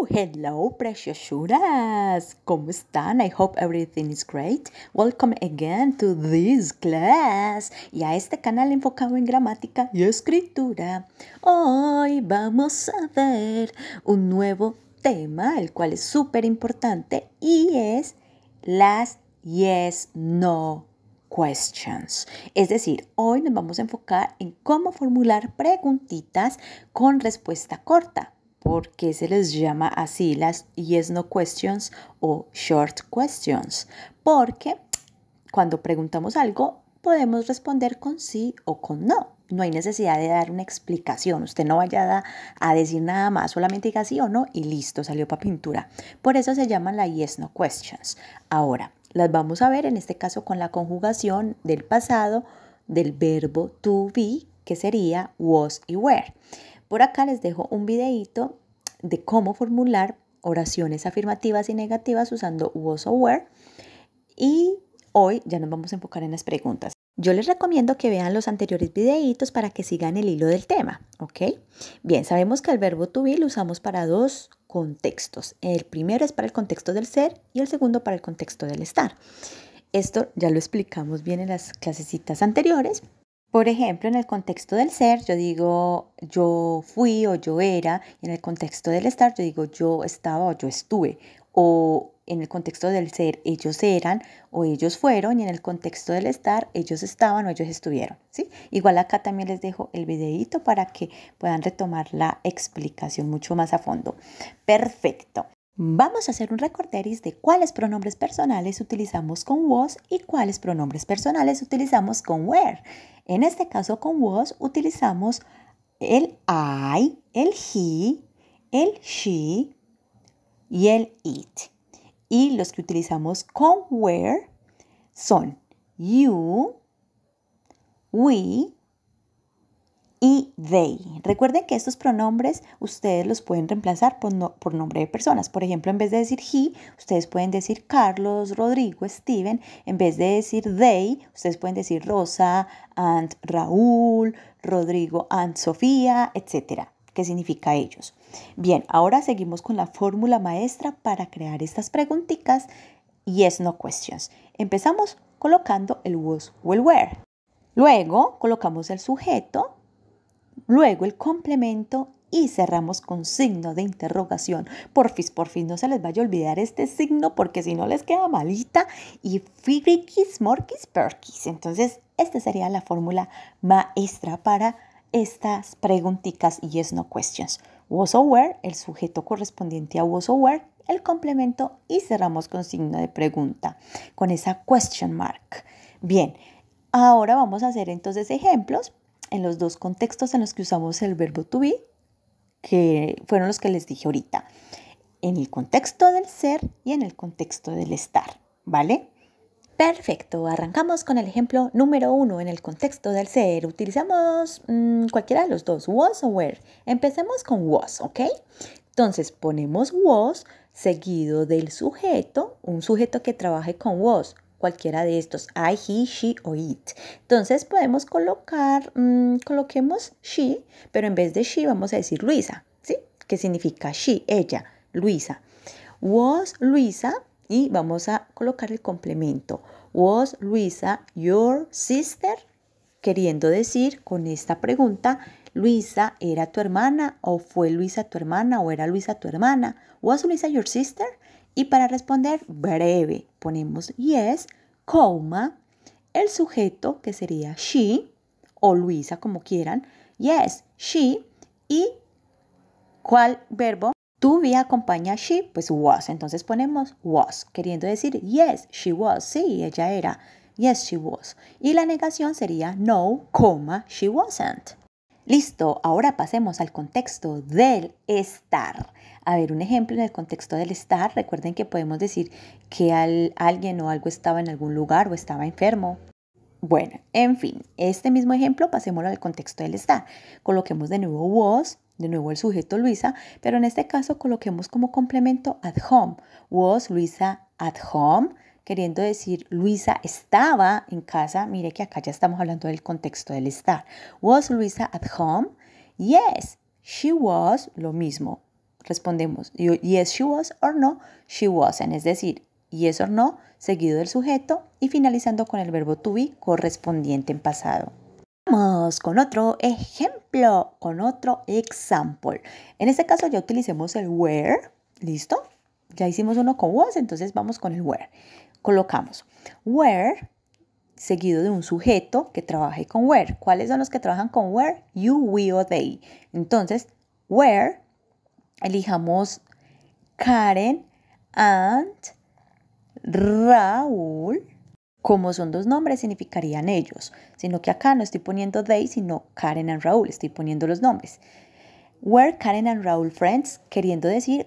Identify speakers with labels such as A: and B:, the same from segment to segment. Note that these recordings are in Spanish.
A: Hello, preciosuras. ¿Cómo están? I hope everything is great. Welcome again to this class y a este canal enfocado en gramática y escritura. Hoy vamos a ver un nuevo tema, el cual es súper importante y es las yes-no questions. Es decir, hoy nos vamos a enfocar en cómo formular preguntitas con respuesta corta. ¿Por qué se les llama así las yes-no questions o short questions? Porque cuando preguntamos algo podemos responder con sí o con no. No hay necesidad de dar una explicación. Usted no vaya a decir nada más, solamente diga sí o no y listo, salió para pintura. Por eso se llaman las yes-no questions. Ahora, las vamos a ver en este caso con la conjugación del pasado del verbo to be, que sería was y were. Por acá les dejo un videíto de cómo formular oraciones afirmativas y negativas usando was o were. Y hoy ya nos vamos a enfocar en las preguntas. Yo les recomiendo que vean los anteriores videitos para que sigan el hilo del tema, ¿ok? Bien, sabemos que el verbo to be lo usamos para dos contextos. El primero es para el contexto del ser y el segundo para el contexto del estar. Esto ya lo explicamos bien en las clasecitas anteriores. Por ejemplo, en el contexto del ser, yo digo yo fui o yo era. Y en el contexto del estar, yo digo yo estaba o yo estuve. O en el contexto del ser, ellos eran o ellos fueron. Y en el contexto del estar, ellos estaban o ellos estuvieron, ¿sí? Igual acá también les dejo el videíto para que puedan retomar la explicación mucho más a fondo. Perfecto. Vamos a hacer un recorderis de cuáles pronombres personales utilizamos con was y cuáles pronombres personales utilizamos con were. En este caso con was utilizamos el I, el he, el she y el it. Y los que utilizamos con were son you, we y they. Recuerden que estos pronombres ustedes los pueden reemplazar por nombre de personas. Por ejemplo, en vez de decir he, ustedes pueden decir Carlos, Rodrigo, Steven. En vez de decir they, ustedes pueden decir Rosa, and Raúl, Rodrigo, and Sofía, etcétera. ¿Qué significa ellos? Bien, ahora seguimos con la fórmula maestra para crear estas preguntitas yes no questions. Empezamos colocando el was o el were. Luego colocamos el sujeto. Luego el complemento y cerramos con signo de interrogación. Porfis, no se les vaya a olvidar este signo porque si no les queda malita y frikis, morquis, perquis. Entonces, esta sería la fórmula maestra para estas preguntitas yes no questions. Was or were, el sujeto correspondiente a was or were, el complemento y cerramos con signo de pregunta, con esa question mark. Bien, ahora vamos a hacer entonces ejemplos en los dos contextos en los que usamos el verbo to be, que fueron los que les dije ahorita, en el contexto del ser y en el contexto del estar, ¿vale? Perfecto, arrancamos con el ejemplo número 1 en el contexto del ser. Utilizamos cualquiera de los dos, was o were. Empecemos con was, ¿ok? Entonces ponemos was seguido del sujeto, un sujeto que trabaje con was. Cualquiera de estos, I, he, she o it. Entonces podemos coloquemos she, pero en vez de she vamos a decir Luisa, ¿sí? ¿Qué significa she? Ella, Luisa. Was Luisa y vamos a colocar el complemento. Was Luisa your sister? Queriendo decir con esta pregunta, Luisa era tu hermana o fue Luisa tu hermana o era Luisa tu hermana. Was Luisa your sister? Y para responder breve ponemos yes, coma, el sujeto que sería she o Luisa como quieran. Yes, she y ¿cuál verbo? To be acompaña she, pues was. Entonces ponemos was, queriendo decir yes, she was. Sí, ella era. Yes, she was. Y la negación sería no, she wasn't. Listo, ahora pasemos al contexto del estar. A ver, un ejemplo en el contexto del estar. Recuerden que podemos decir que alguien o algo estaba en algún lugar o estaba enfermo. Bueno, en fin, este mismo ejemplo pasémoslo al contexto del estar. Coloquemos de nuevo was, de nuevo el sujeto Luisa, pero en este caso coloquemos como complemento at home. Was Luisa at home? Queriendo decir Luisa estaba en casa. Mire que acá ya estamos hablando del contexto del estar. Was Luisa at home? Yes, she was, lo mismo. respondemos yes, she was, or no, she wasn't. Es decir, yes or no, seguido del sujeto y finalizando con el verbo to be correspondiente en pasado. Vamos con otro ejemplo, con otro example. En este caso ya utilicemos el where, ¿listo? Ya hicimos uno con was, entonces vamos con el where. Colocamos where seguido de un sujeto que trabaje con where. ¿Cuáles son los que trabajan con where? You, we o they. Entonces, where, elijamos Karen and Raúl. Como son dos nombres, significarían ellos. Sino que acá no estoy poniendo they, sino Karen and Raúl. Estoy poniendo los nombres. Were Karen and Raúl friends? Queriendo decir,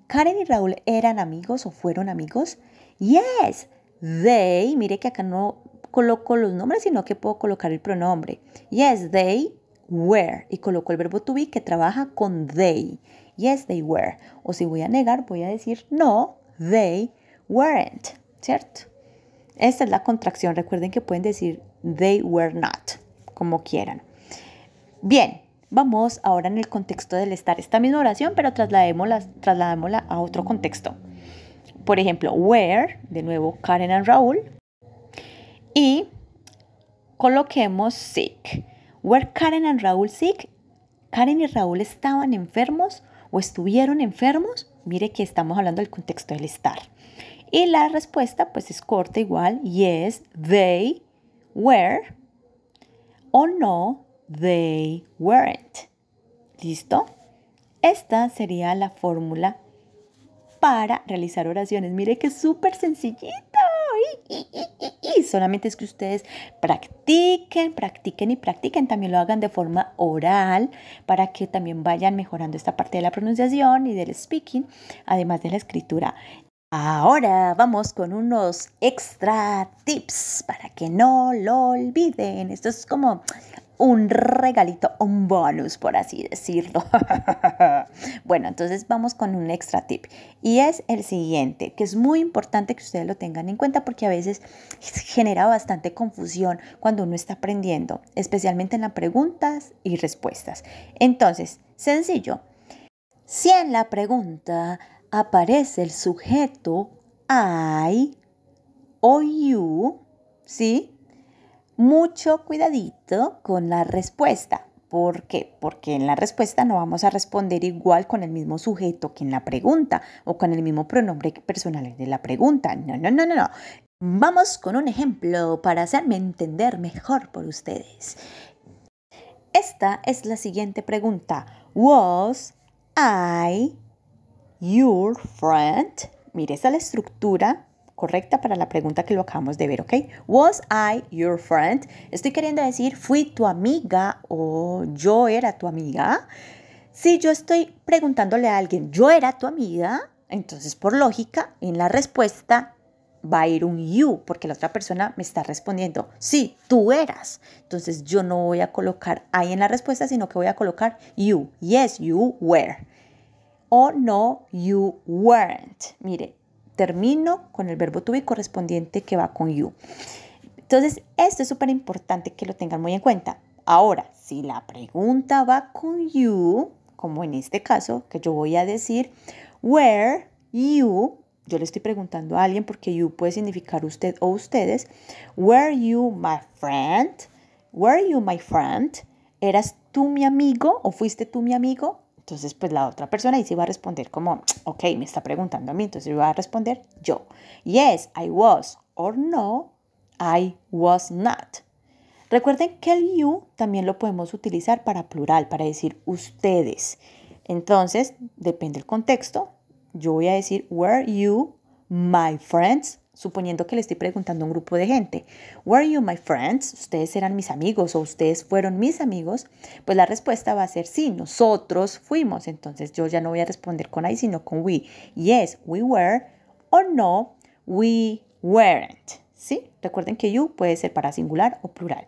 A: ¿Karen y Raúl eran amigos o fueron amigos? Yes, they. Mire que acá no coloco los nombres, sino que puedo colocar el pronombre. Yes, they were. Y coloco el verbo to be que trabaja con they. Yes, they were. O si voy a negar, voy a decir no, they weren't. ¿Cierto? Esta es la contracción. Recuerden que pueden decir they were not, como quieran. Bien, vamos ahora en el contexto del estar. Esta misma oración, pero trasladémosla a otro contexto. Por ejemplo, were, de nuevo Karen and Raúl. Y coloquemos sick. Were Karen and Raúl sick? ¿Karen y Raúl estaban enfermos o estuvieron enfermos? Mire que estamos hablando del contexto del estar. Y la respuesta pues es corta igual. Yes, they were. O no, they weren't. ¿Listo? Esta sería la fórmula para realizar oraciones. Mire que es súper sencillito. Solamente es que ustedes practiquen y practiquen. También lo hagan de forma oral para que también vayan mejorando esta parte de la pronunciación y del speaking, además de la escritura. Ahora vamos con unos extra tips para que no lo olviden. Esto es como un regalito, un bonus, por así decirlo. Bueno, entonces vamos con un extra tip. Y es el siguiente, que es muy importante que ustedes lo tengan en cuenta porque a veces genera bastante confusión cuando uno está aprendiendo, especialmente en las preguntas y respuestas. Entonces, sencillo. Si en la pregunta aparece el sujeto I o you, ¿sí? Mucho cuidadito con la respuesta. ¿Por qué? Porque en la respuesta no vamos a responder igual con el mismo sujeto que en la pregunta o con el mismo pronombre personal de la pregunta. No. Vamos con un ejemplo para hacerme entender mejor por ustedes. Esta es la siguiente pregunta. Was I your friend? Mire, esa es la estructura correcta para la pregunta que lo acabamos de ver, ¿ok? Was I your friend? Estoy queriendo decir, ¿fui tu amiga o yo era tu amiga? Si yo estoy preguntándole a alguien, ¿yo era tu amiga? Entonces, por lógica, en la respuesta va a ir un you, porque la otra persona me está respondiendo, sí, tú eras. Entonces, yo no voy a colocar I en la respuesta, sino que voy a colocar you. Yes, you were. O no, you weren't. Mire, termino con el verbo to be correspondiente que va con you. Entonces, esto es súper importante que lo tengan muy en cuenta. Ahora, si la pregunta va con you, como en este caso, que yo voy a decir, were you, yo le estoy preguntando a alguien porque you puede significar usted o ustedes. Were you my friend? Were you my friend? ¿Eras tú mi amigo o fuiste tú mi amigo? Entonces, pues la otra persona ahí sí va a responder como, ok, me está preguntando a mí, entonces yo voy a responder yo. Yes, I was. Or no, I was not. Recuerden que el you también lo podemos utilizar para plural, para decir ustedes. Entonces, depende del contexto. Yo voy a decir, were you my friends? Suponiendo que le estoy preguntando a un grupo de gente. Were you my friends? ¿Ustedes eran mis amigos o ustedes fueron mis amigos? Pues la respuesta va a ser sí, nosotros fuimos. Entonces yo ya no voy a responder con I, sino con we. Yes, we were. O no, we weren't. ¿Sí? Recuerden que you puede ser para singular o plural.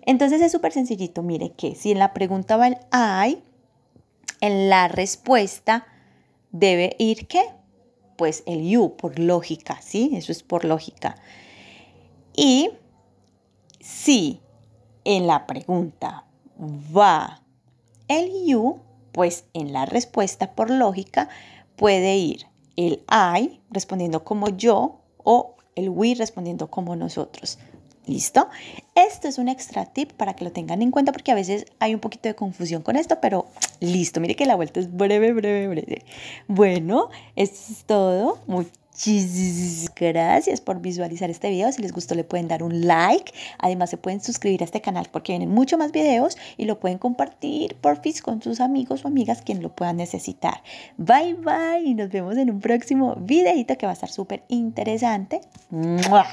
A: Entonces es súper sencillito. Mire que si en la pregunta va el I, en la respuesta debe ir ¿qué? Pues el you, por lógica, ¿sí? Eso es por lógica. Y si en la pregunta va el you, Pues en la respuesta por lógica puede ir el I respondiendo como yo o el we respondiendo como nosotros. ¿Listo? Esto es un extra tip para que lo tengan en cuenta porque a veces hay un poquito de confusión con esto, pero listo, mire que la vuelta es breve, breve, breve. Bueno, esto es todo. Muchísimas gracias por visualizar este video. Si les gustó le pueden dar un like. Además se pueden suscribir a este canal porque vienen mucho más videos y lo pueden compartir porfis con sus amigos o amigas quien lo puedan necesitar. Bye bye y nos vemos en un próximo videito que va a estar súper interesante. ¡Mua!